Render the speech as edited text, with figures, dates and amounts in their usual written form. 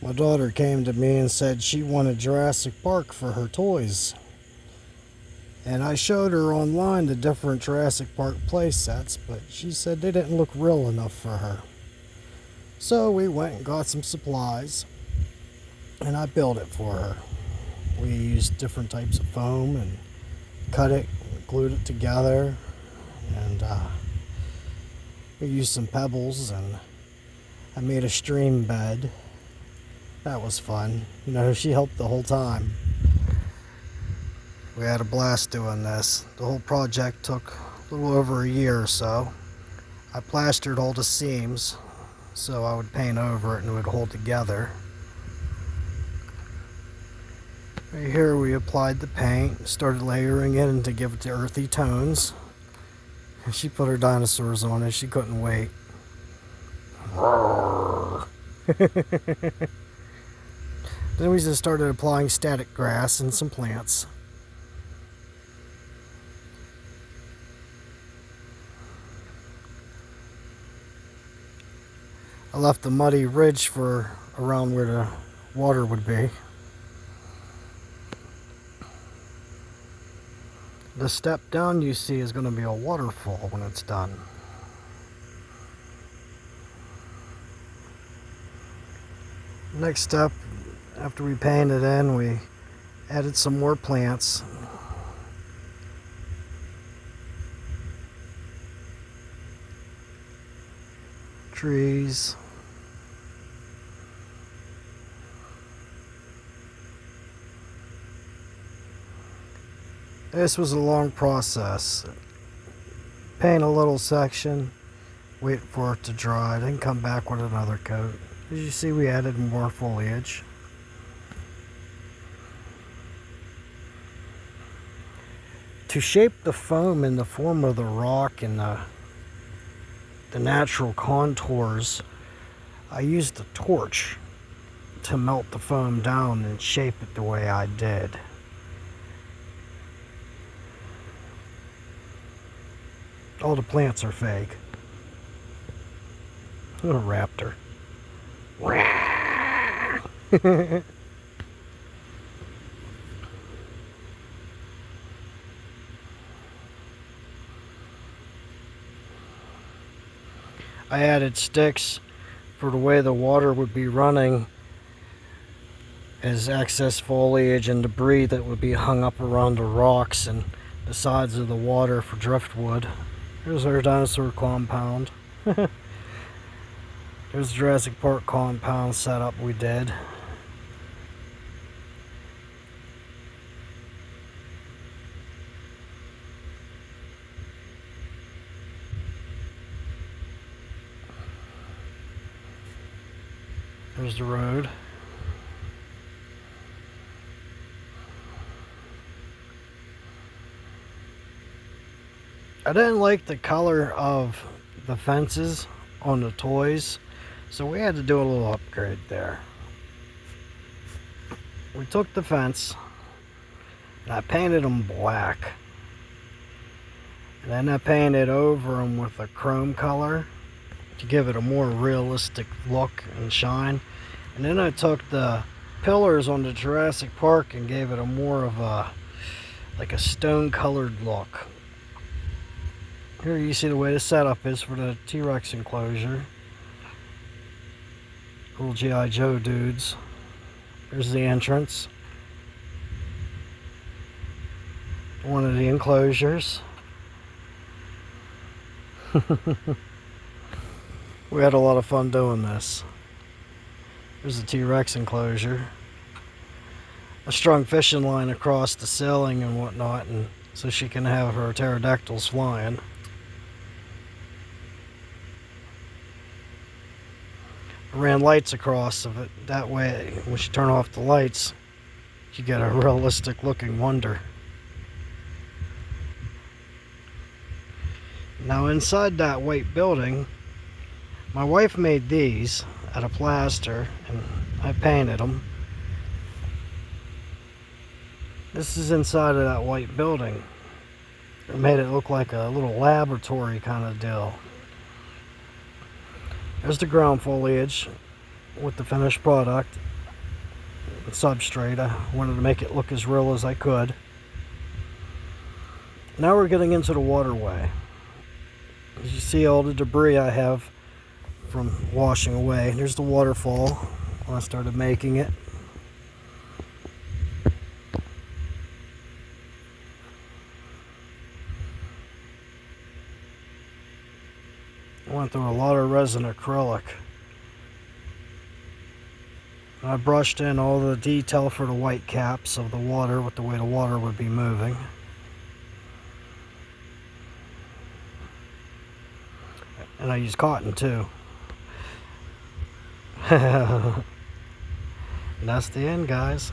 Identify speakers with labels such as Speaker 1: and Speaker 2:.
Speaker 1: My daughter came to me and said she wanted Jurassic Park for her toys. And I showed her online the different Jurassic Park play sets, but she said they didn't look real enough for her. So we went and got some supplies, and I built it for her. We used different types of foam and cut it, glued it together, and we used some pebbles, and I made a stream bed. That was fun. You know, she helped the whole time. We had a blast doing this. The whole project took a little over a year or so. I plastered all the seams so I would paint over it and it would hold together. Right here we applied the paint, started layering it to give it the earthy tones. And she put her dinosaurs on it, she couldn't wait. Then we just started applying static grass and some plants. I left the muddy ridge for around where the water would be. The step down you see is going to be a waterfall when it's done. Next step, after we painted in, we added some more plants. Trees. This was a long process. Paint a little section, wait for it to dry, then come back with another coat. As you see, we added more foliage. To shape the foam in the form of the rock and the natural contours, I used a torch to melt the foam down and shape it the way I did. All the plants are fake. A raptor. I added sticks for the way the water would be running as excess foliage and debris that would be hung up around the rocks and the sides of the water for driftwood. Here's our dinosaur compound. There's the Jurassic Park compound setup we did. There's the road. I didn't like the color of the fences on the toys, so we had to do a little upgrade there. We took the fence and I painted them black, and then I painted over them with a chrome color to give it a more realistic look and shine. And then I took the pillars on the Jurassic Park and gave it a more of a like a stone colored look. Here you see the way the setup is for the T-Rex enclosure. Little G.I. Joe dudes. Here's the entrance. One of the enclosures. We had a lot of fun doing this. There's the T-Rex enclosure. I strung fishing line across the ceiling and whatnot, and so she can have her pterodactyls flying. I ran lights across of it. That way, when you turn off the lights, you get a realistic looking wonder. Now inside that white building, my wife made these out of plaster and I painted them. This is inside of that white building. It made it look like a little laboratory kind of deal. There's the ground foliage with the finished product. substrate. I wanted to make it look as real as I could. Now we're getting into the waterway. As you see all the debris I have from washing away. There's the waterfall when I started making it. I went through a lot of resin acrylic. I brushed in all the detail for the white caps of the water with the way the water would be moving. And I used cotton too. And that's the end, guys.